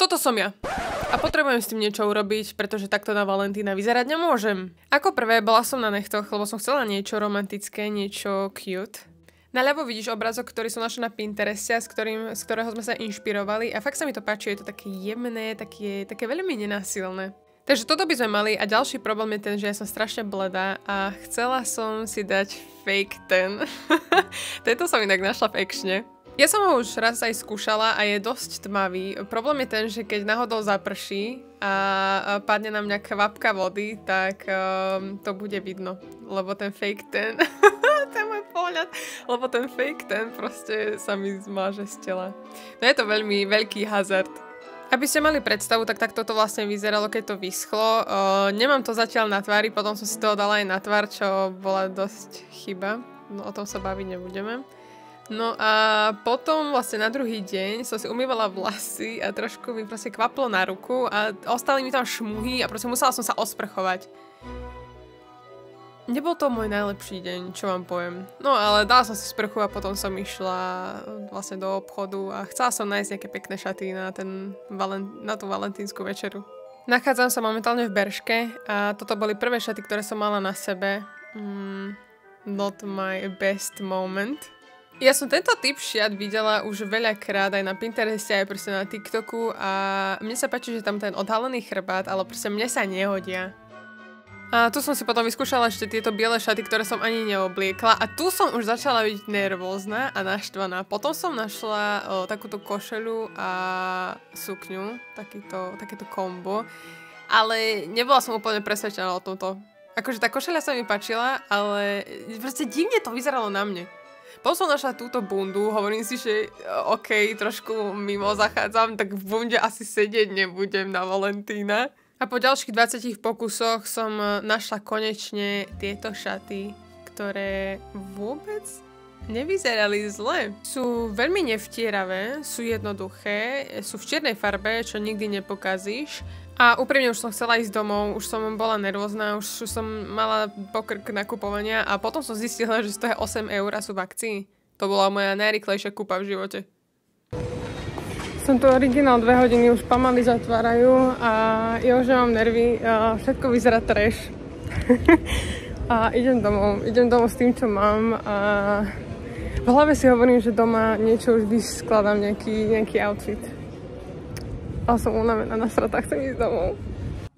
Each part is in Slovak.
Toto som ja. A potrebujem s tým niečo urobiť, pretože takto na Valentína vyzerať nemôžem. Ako prvé, bola som na nechtoch, lebo som chcela niečo romantické, niečo cute. Naľavo vidíš obrazok, ktorý som našla na Pintereste, z ktorého sme sa inšpirovali a fakt sa mi to páči, je to také jemné, také veľmi nenásilné. Takže toto by sme mali a ďalší problém je ten, že ja som strašne bledá a chcela som si dať fake tan. Tento som inak našla v Actione. Ja som ho už raz aj skúšala a je dosť tmavý. Problém je ten, že keď náhodou zaprší a padne nám nejaká kvapka vody, tak to bude vidno. Lebo ten fake tan, to je môj pohľad, lebo ten fake tan proste sa mi zmáže z tela. No je to veľmi veľký hazard. Aby ste mali predstavu, tak takto to vlastne vyzeralo, keď to vyschlo. Nemám to zatiaľ na tvári, potom som si toho dala aj na tvár, čo bola dosť chyba. No o tom sa baviť nebudeme. No a potom vlastne na druhý deň som si umývala vlasy a trošku mi proste kvaplo na ruku a ostali mi tam šmuhy a proste musela som sa osprchovať. Nebol to môj najlepší deň, čo vám poviem. No ale dala som si sprchu a potom som išla vlastne do obchodu a chcela som nájsť nejaké pekné šaty na tú valentínsku večeru. Nachádzam sa momentálne v Berške a toto boli prvé šaty, ktoré som mala na sebe. Not my best moment. Ja som tento typ šiat videla už veľakrát aj na Pintereste, aj proste na TikToku a mne sa páči, že tam ten odhalený chrbát, ale proste mne sa nehodia. A tu som si potom vyskúšala ešte tieto biele šaty, ktoré som ani neobliekla a tu som už začala byť nervózna a naštvaná. Potom som našla takúto košeľu a sukňu, takéto kombo, ale nebola som úplne presvedčená o tomto. Akože tá košeľa sa mi páčila, ale proste divne to vyzeralo na mne. Potom som našla túto bundu, hovorím si, že OK, trošku mimo zachádzam, tak v bunde asi sedieť nebudem na Valentína. A po ďalších 20 pokusoch som našla konečne tieto šaty, ktoré vôbec nevyzerali zle. Sú veľmi nevtieravé, sú jednoduché, sú v čiernej farbe, čo nikdy nepokazíš. A úprimne už som chcela ísť domov, už som bola nervózna, už som mala pokrk nakupovania a potom som zistila, že stoja 8 eur a sú v akcii. To bola moja najrýchlejšia kúpa v živote. Som tu originál 2 hodiny, už pomaly zatvárajú a ja už nemám nervy, všetko vyzerá trash. A idem domov s tým, čo mám a v hlave si hovorím, že doma niečo už vyskladám, nejaký outfit. Ale som unavená, nasratá, chcem ísť domov.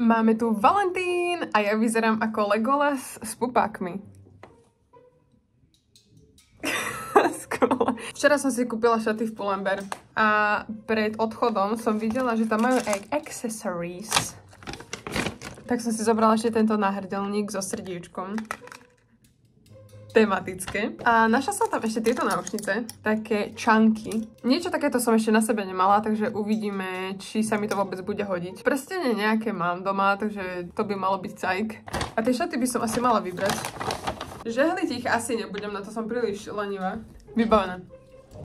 Máme tu Valentín a ja vyzerám ako Legolas s pupákmi. Včera som si kúpila šaty v Pull&Bear a pred odchodom som videla, že tam majú accessories. Tak som si zobrala ešte tento náhrdelník so srdíčkom. Tematické. A našla som tam ešte tieto náušnice, také čanky. Niečo takéto som ešte na sebe nemala, takže uvidíme, či sa mi to vôbec bude hodiť. Prstenie nejaké mám doma, takže to by malo byť cajk. A tie šaty by som asi mala vybrať. Žehliť ich asi nebudem, na to som príliš lenivá. Vybavené.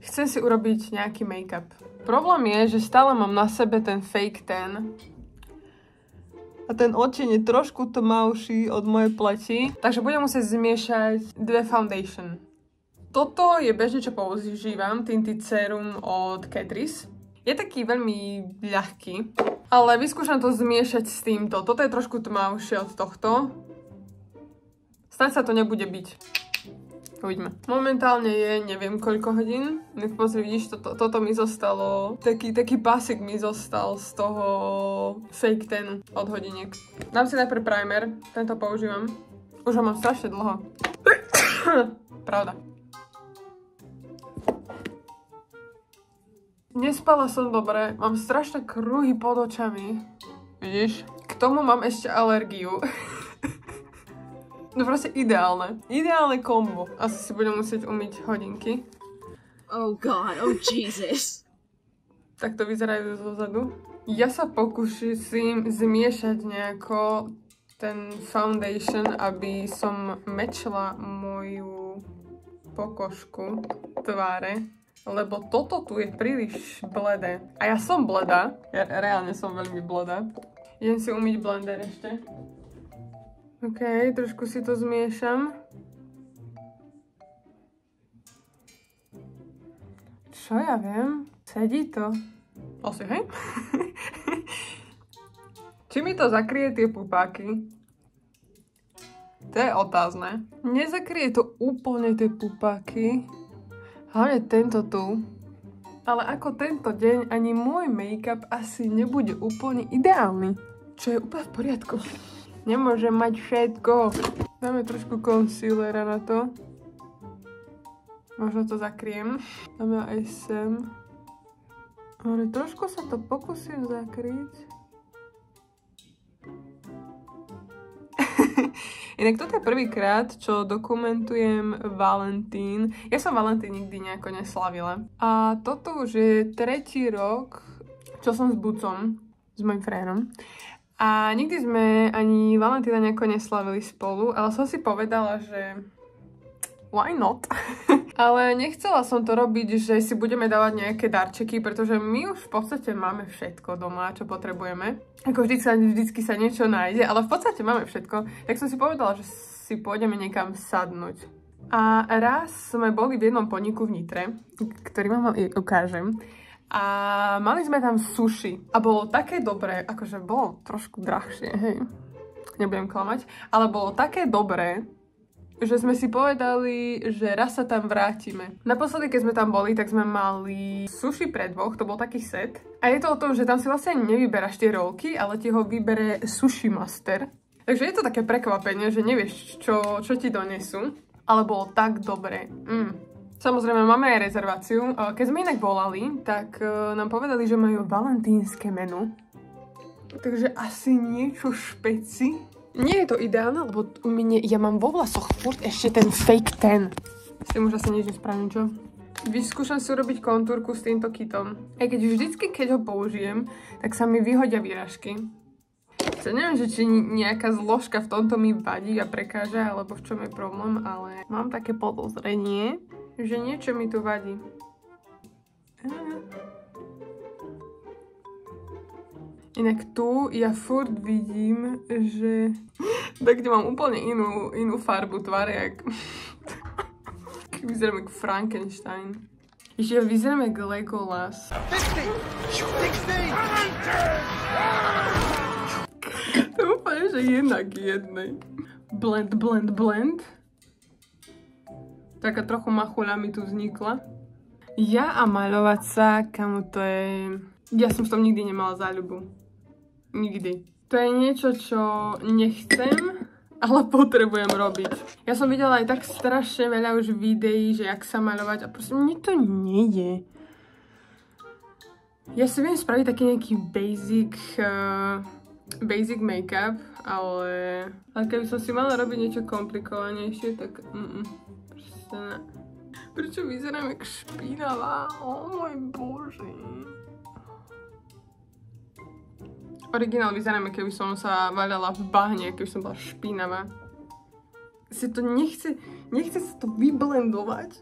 Chcem si urobiť nejaký make-up. Problém je, že stále mám na sebe ten fake tan. A ten odtieň je trošku tmavší od mojej pleti. Takže budem musieť zmiešať 2 foundation. Toto je bežne, čo používam, Tinted Serum od Catrice. Je taký veľmi ľahký. Ale vyskúšam to zmiešať s týmto. Toto je trošku tmavšie od tohto. Snáď sa to nebude byť. Uvidíme. Momentálne je neviem koľko hodín. Nech pozri, vidíš, toto mi zostalo. Taký pásik mi zostal z toho fake tanu od hodiniek. Dám si najprv primer. Tento používam. Už ho mám strašne dlho. Pravda. Nespala som dobre. Mám strašné kruhy pod očami. Vidíš? K tomu mám ešte alergiu. No proste ideálne. Ideálne kombo. Asi si budem musieť umyť hodinky. Oh god, oh Jesus. Tak to vyzerajú zozadu. Ja sa pokúsim zmiešať nejako ten foundation, aby som mečla moju pokožku tváre. Lebo toto tu je príliš bledé. A ja som bledá. Ja reálne som veľmi bledá. Idem si umyť blender ešte. OK, trošku si to zmiešam. Čo ja viem? Sedí to. Asi, hej? Či mi to zakrie tie pupáky? To je otázne. Nezakrie to úplne tie pupáky. Hlavne tento tu. Ale ako tento deň ani môj make-up asi nebude úplne ideálny. Čo je úplne v poriadku. Nemôžem mať všetko. Dáme trošku concealera na to. Možno to zakriem. Dáme aj sem. Ale trošku sa to pokúsim zakryť. Inak toto je prvýkrát, čo dokumentujem Valentín. Ja som Valentín nikdy nejako neslavila. A toto už je 3. rok, čo som s Bucom, s mojim frérom. A nikdy sme ani Valentína nejako neslavili spolu, ale som si povedala, že why not? Ale nechcela som to robiť, že si budeme dávať nejaké darčeky, pretože my už v podstate máme všetko doma, čo potrebujeme. Ako vždycky sa niečo nájde, ale v podstate máme všetko. Tak som si povedala, že si pôjdeme niekam sadnúť. A raz sme boli v jednom podniku v Nitre, ktorý vám ukážem. A mali sme tam sushi. A bolo také dobré, akože bolo trošku drahšie, hej. Nebudem klamať. Ale bolo také dobré, že sme si povedali, že raz sa tam vrátime. Naposledy, keď sme tam boli, tak sme mali sushi pre dvoch, to bol taký set. A je to o tom, že tam si vlastne nevyberáš tie rolky, ale ti ho vybere sushi master. Takže je to také prekvapenie, že nevieš, čo ti donesú. Ale bolo tak dobré. Samozrejme, máme aj rezerváciu. Keď sme inak volali, tak nám povedali, že majú valentínske menu. Takže asi niečo špeci. Nie je to ideálne, lebo ja mám vo vlasoch furt ešte ten fake ten. S tým už asi nič nespravím, čo? Vyskúšam si urobiť kontúrku s týmto kitom. Aj keď vždycky, keď ho použijem, tak sa mi vyhodia výražky. Ja neviem, že či nejaká zložka v tomto mi vadí a prekáža, alebo v čom je problém, ale mám také podozrenie, že niečo mi tu vadí. Inak tu ja furt vidím, že tak kde mám úplne inú farbu tváre, jak vyzerám jak Frankenstein. Ešte ja vyzerám jak Legolas. To je úplne, že jednak jednej. Blend, blend, blend. Taká trochu machuľa mi tu vznikla. Ja a maľovať sa, kamo to je... Ja som v tom nikdy nemala záľubu. Nikdy. To je niečo, čo nechcem, ale potrebujem robiť. Ja som videla aj tak strašne veľa už videí, že jak sa maľovať a proste mne to nejde. Ja si viem spraviť taký nejaký basic make-up, ale keby som si mala robiť niečo komplikovanejšie, tak proste ne. Prečo vyzerám jak špinavá? O môj bože. Originál vyzerám, keby som sa vaľala v bahne, keby som bola špinavá. Si to nechce sa to vyblendovať.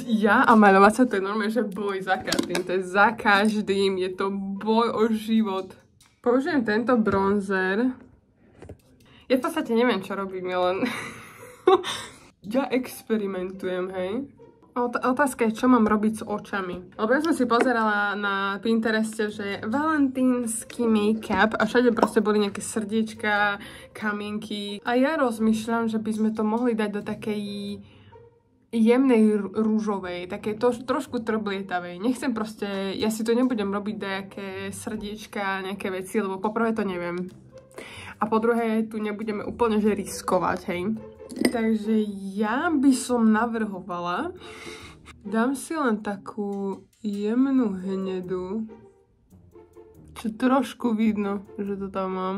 Ja a maľovať sa, to je normálne, že boj za každým. To je za každým, je to boj o život. Použijem tento bronzer. Ja v podstate neviem, čo robím, ja len... ja experimentujem, hej. Otázka je, čo mám robiť s očami. Lebo ja som si pozerala na Pintereste, že valentínsky make-up a všade proste boli nejaké srdiečka, kamienky. A ja rozmýšľam, že by sme to mohli dať do takej jemnej rúžovej, takej trošku trblietavej. Nechcem proste, ja si to nebudem robiť nejaké srdiečka, nejaké veci, lebo poprvé to neviem. A po druhé, tu nebudeme úplne že riskovať, hej. Takže ja by som navrhovala, dám si len takú jemnú hnedu, čo trošku vidno, že to tam mám.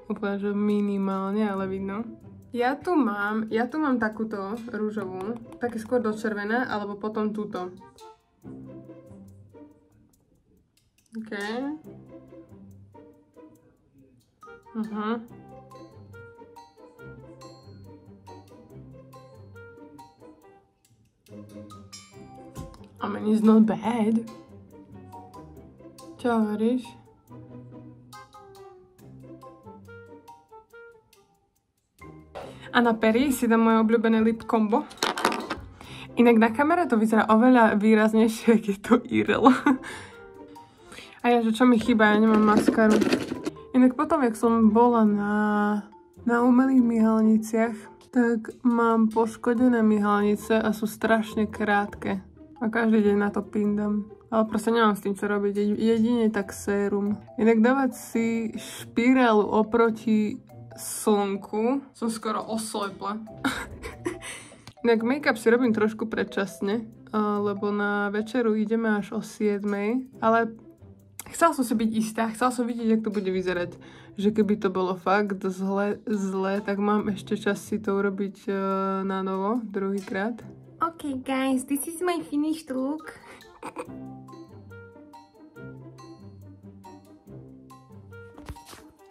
Úplne, že minimálne, ale vidno. Ja tu mám takúto rúžovú, také skôr dočervené, alebo potom túto. OK. I mean, it's not bad. Čo hovoríš? A na pery si dám moje obľúbené lip combo. Inak na kamere to vyzerá oveľa výraznejšie, keď je to IRL. A ja, že čo mi chýba, ja nemám maskaru. Inak potom, jak som bola na umelých myhalniciach, tak mám poškodené myhalnice a sú strašne krátke. A každý deň na to pindam. Ale proste nemám s tým čo robiť, jedine tak sérum. Inak dávať si špirálu oproti slnku, som skoro oslepla. Inak make-up si robím trošku predčasne, lebo na večeru ideme až o 7, ale chcela som si byť istá, chcela som vidieť, jak to bude vyzerať. Že keby to bolo fakt zle, tak mám ešte čas si to urobiť na novo, druhýkrát. Okay guys, this is my finished look.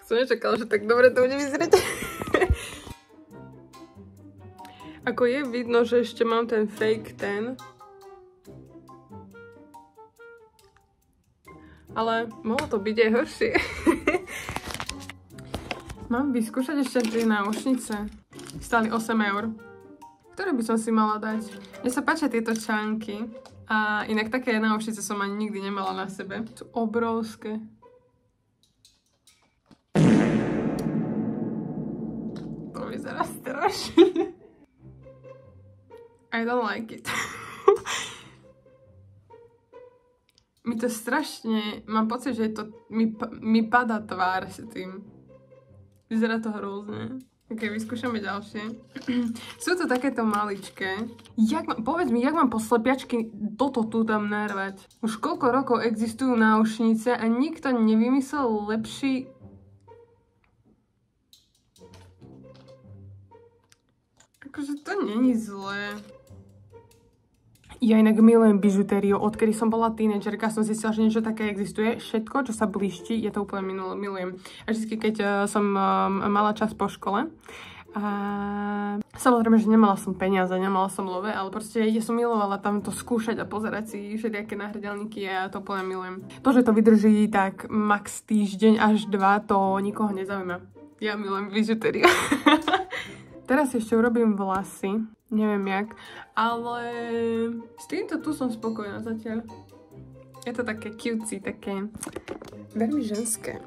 Som nečakala, že tak dobre to bude vyzerať. Ako je vidno, že ešte mám ten fake tan. Ale mohlo to byť aj horšie. Mám vyskúšať ešte 3 náušnice. Stáli 8 €. Ktoré by som si mala dať? Mne sa páčia tieto čánky. A inak také náušnice som ani nikdy nemala na sebe. Sú obrovské. To vyzerá strašne. I don't like it. Mi to strašne... Mám pocit, že to mi padá tvár s tým. Vyzerá to hrozne. Ok, vyskúšame ďalšie. Sú to takéto maličké. Povedz mi, jak mám po slepiačky toto tu tam narvať? Už koľko rokov existujú náušnice a nikto nevymyslel lepší... Akože to není zlé. Ja inak milujem bižutériu. Odkedy som bola tínedžerka, som zistila, že niečo také existuje. Všetko, čo sa blíšti, je to úplne milujem. A vždy, keď som mala čas po škole, a samozrejme, že nemala som peniaze, nemala som love, ale proste ja som milovala tam to skúšať a pozerať si všelijaké náhrdelníky a ja to úplne milujem. To, že to vydrží tak max týždeň až 2, to nikoho nezaujíma. Ja milujem bižutériu. Teraz ešte urobím vlasy. Neviem jak, ale s týmto tu som spokojná zatiaľ. Je to také cutesy, také veľmi ženské.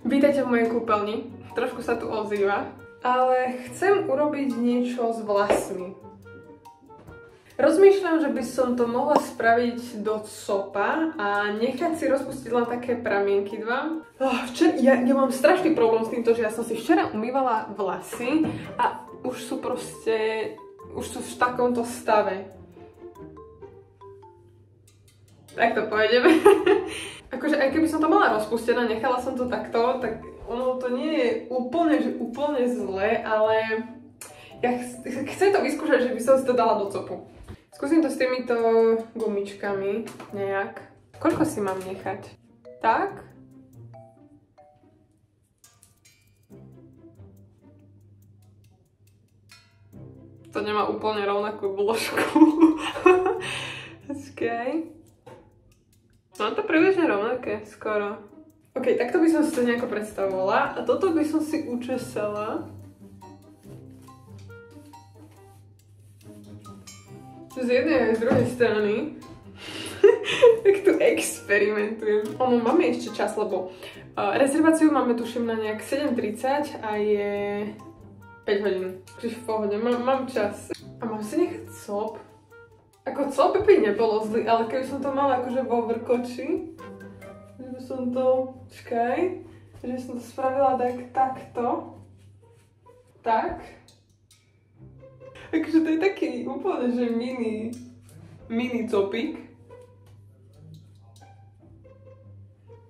Vítajte v mojej kúpeľni. Trošku sa tu ozýva, ale chcem urobiť niečo s vlasmi. Rozmýšľam, že by som to mohla spraviť do copa a nechať si rozpustiť len také pramienky 2. Ja mám strašný problém s týmto, že ja som si včera umývala vlasy a už sú v takomto stave. Tak to pôjdeme. Akože aj keby som to mala rozpustené, nechala som to takto, tak ono to nie je úplne zlé, ale ja chcem to vyskúšať, že by som si to dala do copu. Skúsim to s týmito gumičkami nejak. Koľko si mám nechať? Tak? To nemá úplne rovnakú dĺžku. Počkaj. Mám to približne rovnaké, skoro. Ok, takto by som si to nejako predstavovala. A toto by som si učesala. Z jednej aj z druhej strany. Tak tu experimentujem. Máme ešte čas, lebo rezerváciu máme tuším na nejak 7:30 a je 5 hodín. Čiže v pohode, mám čas. A mám si nechať cop. Ako cop by nebolo zlý, ale keby som to mala akože vo vrkoči, že by som to... Čakaj. Že som to spravila takto. Tak. Takže to je taký úplne, že mini copík.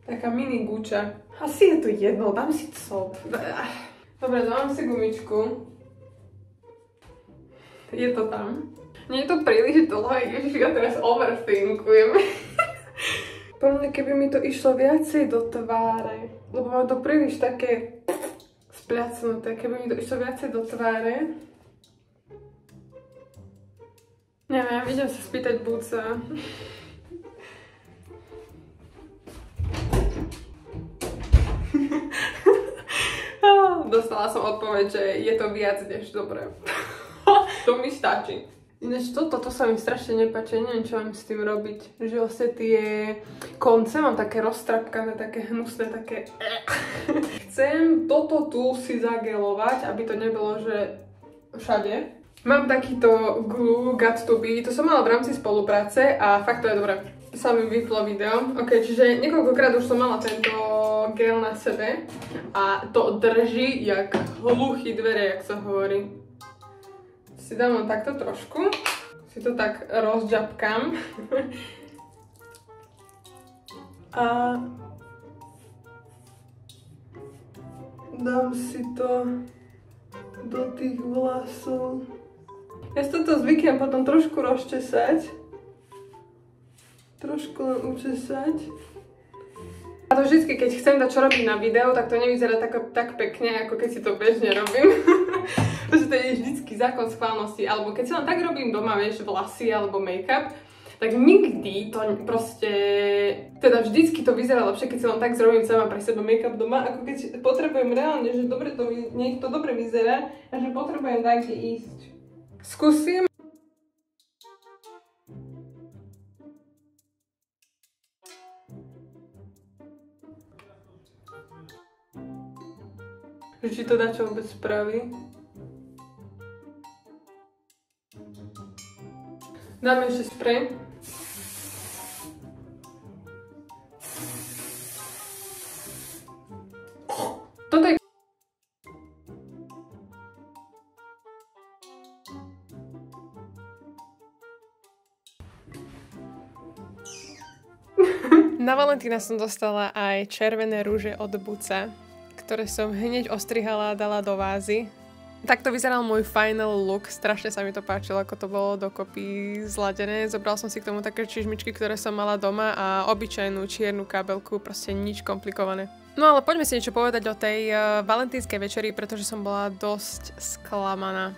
Taká mini guča. Asi je to jedno, dám si cop. Dobre, dávam si gumičku. Je to tam. Nie je to príliš dlhé, ježiš, ja teraz overthinkujem. Podľa mňa, keby mi to išlo viacej do tváre, lebo mám to príliš také spliacnuté, keby mi to išlo viacej do tváre. Neviem, idem sa spýtať Buca. Dostala som odpoveď, že je to viac než dobré. To mi stačí. Ináč toto sa mi strašne nepáči, neviem čo mám s tým robiť. Že vlastne tie konce mám také roztrapkané, také hnusné, také... Chcem toto tu si zagelovať, aby to nebolo, že všade. Mám takýto glue got to be, to som mala v rámci spolupráce a fakt to je dobré. Sa mi vyplo video. Ok, čiže niekoľkokrát už som mala tento gel na sebe a to drží jak hluchý dvere, jak sa hovorí. Si dám len takto trošku, si to tak rozďapkám a dám si to do tých vlasov. Ja si toto zvyknem potom trošku rozčesať, trošku len učesať. A to vždycky, keď chcem dať čo robiť na video, tak to nevyzerá tak pekne, ako keď si to bežne robím. Pretože to je vždycky zákon schválnosti. Alebo keď si len tak robím doma, vieš, vlasy alebo make-up, tak nikdy to proste... Teda vždycky to vyzerá lepšie, keď si len tak zrobím sama pre seba make-up doma, ako keď potrebujem reálne, že dobre to, nech to dobre vyzerá a že potrebujem tak ísť. Skúsim. Či to dá čo vôbec spraví. Dáme ešte sprej. Toto je... Na Valentína som dostala aj červené rúže od Buca, ktoré som hneď ostrihala a dala do vázy. Takto vyzeral môj final look, strašne sa mi to páčilo, ako to bolo dokopy zladené. Zobral som si k tomu také čižmičky, ktoré som mala doma a obyčajnú čiernu kabelku, proste nič komplikované. No ale poďme si niečo povedať o tej valentínskej večeri, pretože som bola dosť sklamaná.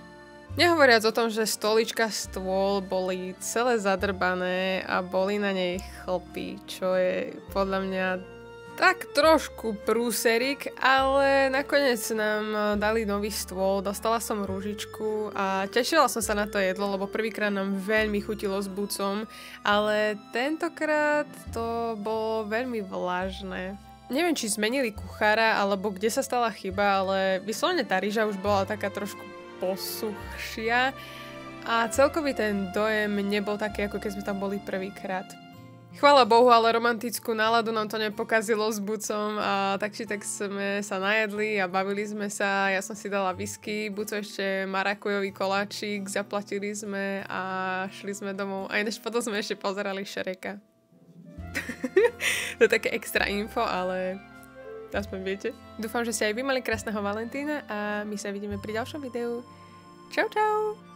Nehovoriac o tom, že stolička, stôl boli celé zadrbané a boli na nej chlpy, čo je podľa mňa tak trošku prúserik, ale nakoniec nám dali nový stôl, dostala som rúžičku a tešila som sa na to jedlo, lebo prvýkrát nám veľmi chutilo s Bucom, ale tentokrát to bolo veľmi vlažné. Neviem, či zmenili kuchára, alebo kde sa stala chyba, ale vyslovene tá ryža už bola taká trošku posuchšia a celkový ten dojem nebol taký, ako keď sme tam boli prvýkrát. Chvála Bohu, ale romantickú náladu nám to nepokazilo s Bucom a tak či tak sme sa najedli a bavili sme sa. Ja som si dala whisky, Buco ešte marakujový koláčik, zaplatili sme a šli sme domov. A ináč potom sme ešte pozerali Šreka. To je také extra info, ale aspoň viete. Dúfam, že ste aj vy mali krásneho Valentína a my sa vidíme pri ďalšom videu. Čau, čau!